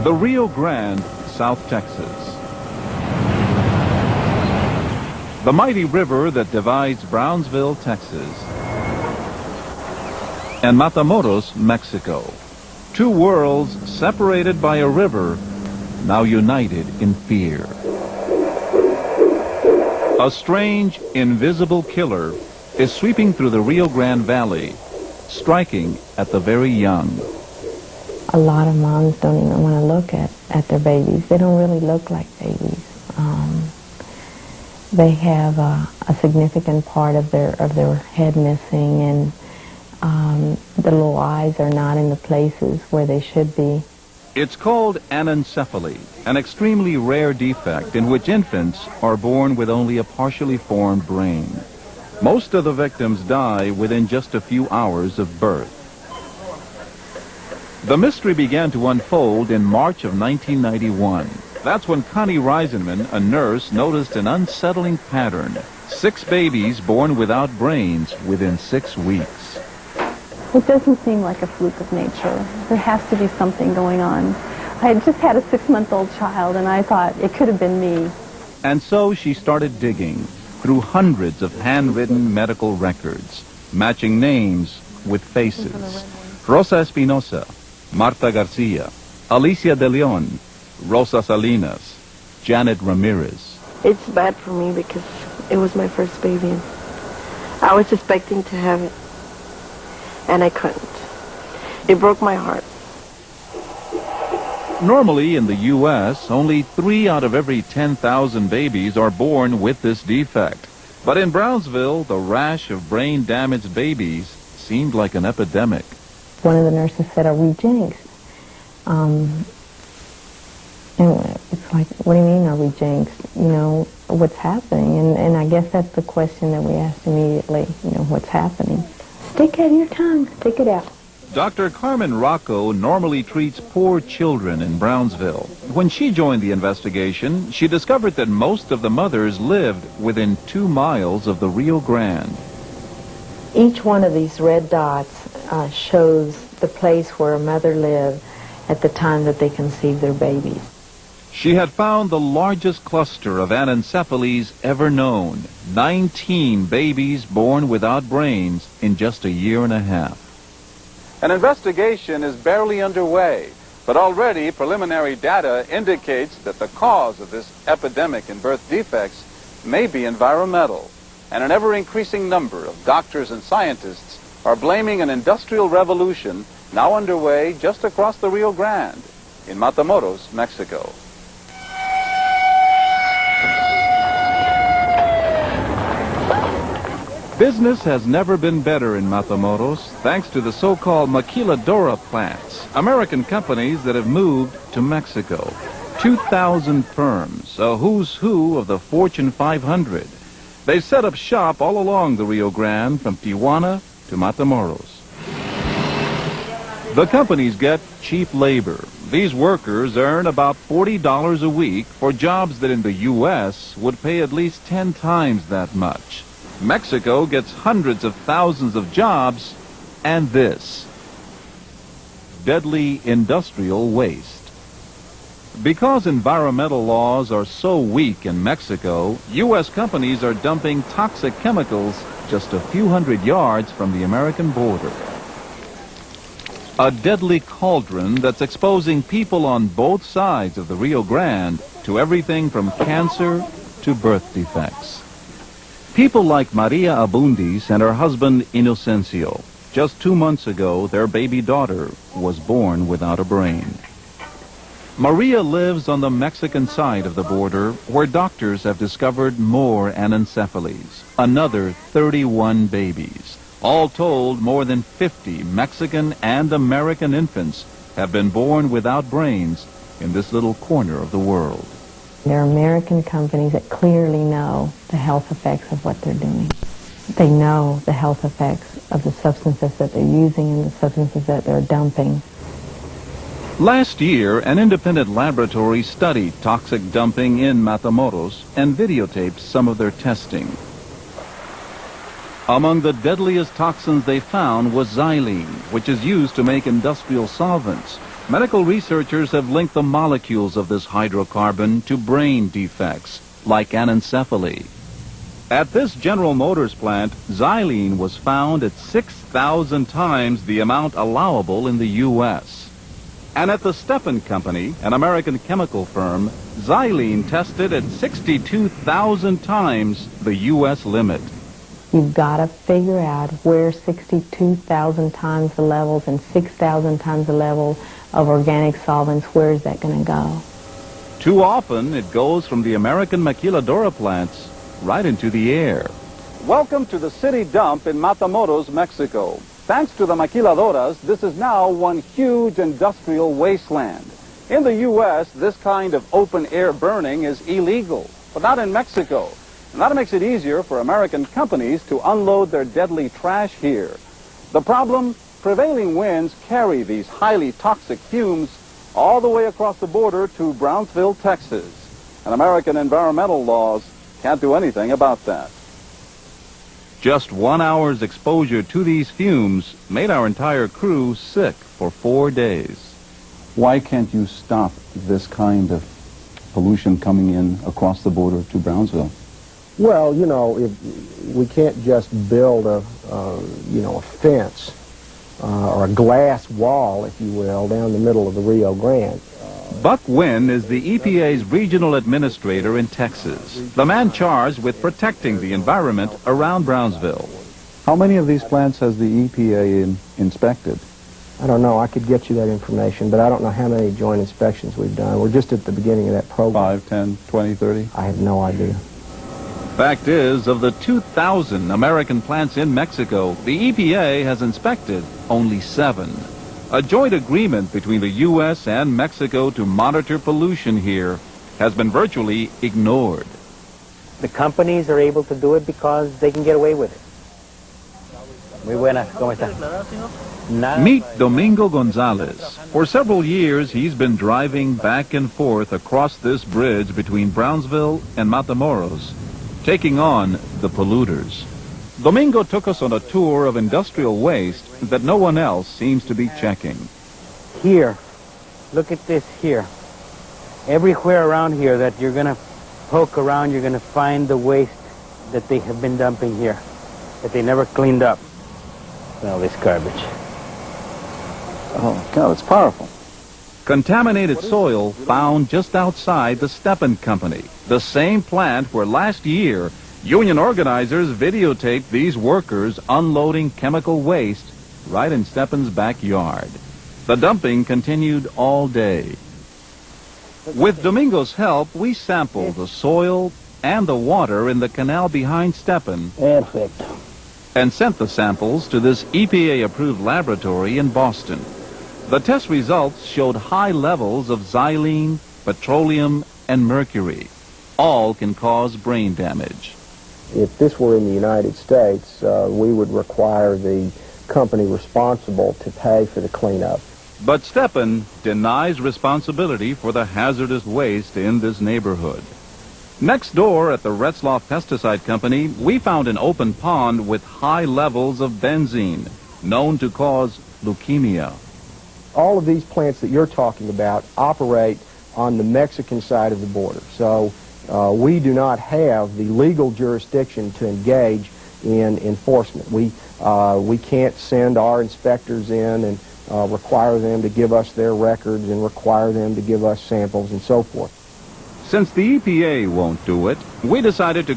The Rio Grande, South Texas. The mighty river that divides Brownsville, Texas, and Matamoros, Mexico. Two worlds separated by a river, now united in fear. A strange, invisible killer is sweeping through the Rio Grande Valley, striking at the very young. A lot of moms don't even want to look at their babies. They don't really look like babies. They have a significant part of their head missing, and the little eyes are not in the places where they should be. It's called anencephaly, an extremely rare defect in which infants are born with only a partially formed brain. Most of the victims die within just a few hours of birth. The mystery began to unfold in March of 1991. That's when Connie Reisenman, a nurse, noticed an unsettling pattern. 6 babies born without brains within 6 weeks. It doesn't seem like a fluke of nature. There has to be something going on. I had just had a 6-month-old child, and I thought it could have been me. And so she started digging through hundreds of handwritten medical records, matching names with faces. Rosa Espinosa, Marta Garcia, Alicia de Leon, Rosa Salinas, Janet Ramirez. It's bad for me because it was my first baby. I was expecting to have it, and I couldn't. It broke my heart. Normally in the U.S., only 3 out of every 10,000 babies are born with this defect. But in Brownsville, the rash of brain-damaged babies seemed like an epidemic. One of the nurses said, "Are we jinxed?" And it's like, what do you mean, are we jinxed? You know, what's happening? And I guess that's the question that we asked immediately, you know, what's happening? Stick out your tongue, stick it out. Dr. Carmen Rocco normally treats poor children in Brownsville. When she joined the investigation, she discovered that most of the mothers lived within 2 miles of the Rio Grande. Each one of these red dots shows the place where a mother lived at the time that they conceived their babies. She had found the largest cluster of anencephalies ever known, 19 babies born without brains in just a year and a half. An investigation is barely underway, but already preliminary data indicates that the cause of this epidemic in birth defects may be environmental, and an ever-increasing number of doctors and scientists are blaming an industrial revolution now underway just across the Rio Grande in Matamoros, Mexico. Business has never been better in Matamoros thanks to the so-called maquiladora plants, American companies that have moved to Mexico. 2,000 firms, a who's who of the Fortune 500. They set up shop all along the Rio Grande from Tijuana to Matamoros. The companies get cheap labor. These workers earn about $40 a week for jobs that in the U.S. would pay at least 10 times that much. Mexico gets hundreds of thousands of jobs, and this: deadly industrial waste. Because environmental laws are so weak in Mexico, U.S. companies are dumping toxic chemicals just a few hundred yards from the American border. A deadly cauldron that's exposing people on both sides of the Rio Grande to everything from cancer to birth defects. People like Maria Abundis and her husband Inocencio. Just 2 months ago, their baby daughter was born without a brain. Maria lives on the Mexican side of the border, where doctors have discovered more anencephalies, another 31 babies. All told, more than 50 Mexican and American infants have been born without brains in this little corner of the world. There are American companies that clearly know the health effects of what they're doing. They know the health effects of the substances that they're using and the substances that they're dumping. Last year, an independent laboratory studied toxic dumping in Matamoros and videotaped some of their testing. Among the deadliest toxins they found was xylene, which is used to make industrial solvents. Medical researchers have linked the molecules of this hydrocarbon to brain defects, like anencephaly. At this General Motors plant, xylene was found at 6,000 times the amount allowable in the U.S. And at the Stepan Company, an American chemical firm, xylene tested at 62,000 times the U.S. limit. You've got to figure out where 62,000 times the levels and 6,000 times the level of organic solvents, where is that going to go? Too often, it goes from the American maquiladora plants right into the air. Welcome to the city dump in Matamoros, Mexico. Thanks to the maquiladoras, this is now one huge industrial wasteland. In the U.S., this kind of open-air burning is illegal, but not in Mexico. And that makes it easier for American companies to unload their deadly trash here. The problem? Prevailing winds carry these highly toxic fumes all the way across the border to Brownsville, Texas. And American environmental laws can't do anything about that. Just 1 hour's exposure to these fumes made our entire crew sick for 4 days. Why can't you stop this kind of pollution coming in across the border to Brownsville? Well, you know, we can't just build a fence or a glass wall, if you will, down the middle of the Rio Grande. Buck Wynn is the EPA's regional administrator in Texas, the man charged with protecting the environment around Brownsville. How many of these plants has the EPA inspected? I don't know. I could get you that information, but I don't know how many joint inspections we've done. We're just at the beginning of that program. 5, 10, 20, 30? I have no idea. Fact is, of the 2,000 American plants in Mexico, the EPA has inspected only 7. A joint agreement between the U.S. and Mexico to monitor pollution here has been virtually ignored. The companies are able to do it because they can get away with it. Muy buenas, ¿cómo está? Meet Domingo Gonzalez. For several years, he's been driving back and forth across this bridge between Brownsville and Matamoros, taking on the polluters. Domingo took us on a tour of industrial waste that no one else seems to be checking. Here, look at this here. Everywhere around here that you're going to poke around, you're going to find the waste that they have been dumping here, that they never cleaned up. All this garbage. Oh, God, it's powerful. Contaminated soil found just outside the Stepan Company, the same plant where last year union organizers videotaped these workers unloading chemical waste right in Stepan's backyard. The dumping continued all day. With Domingo's help, we sampled the soil and the water in the canal behind Stepan Perfect. and sent the samples to this EPA-approved laboratory in Boston. The test results showed high levels of xylene, petroleum, and mercury. All can cause brain damage. If this were in the United States, we would require the company responsible to pay for the cleanup. But Stepan denies responsibility for the hazardous waste in this neighborhood. Next door at the Retzloff Pesticide Company, we found an open pond with high levels of benzene, known to cause leukemia. All of these plants that you're talking about operate on the Mexican side of the border. So we do not have the legal jurisdiction to engage in enforcement. We can't send our inspectors in and require them to give us their records and require them to give us samples and so forth. Since the EPA won't do it, we decided to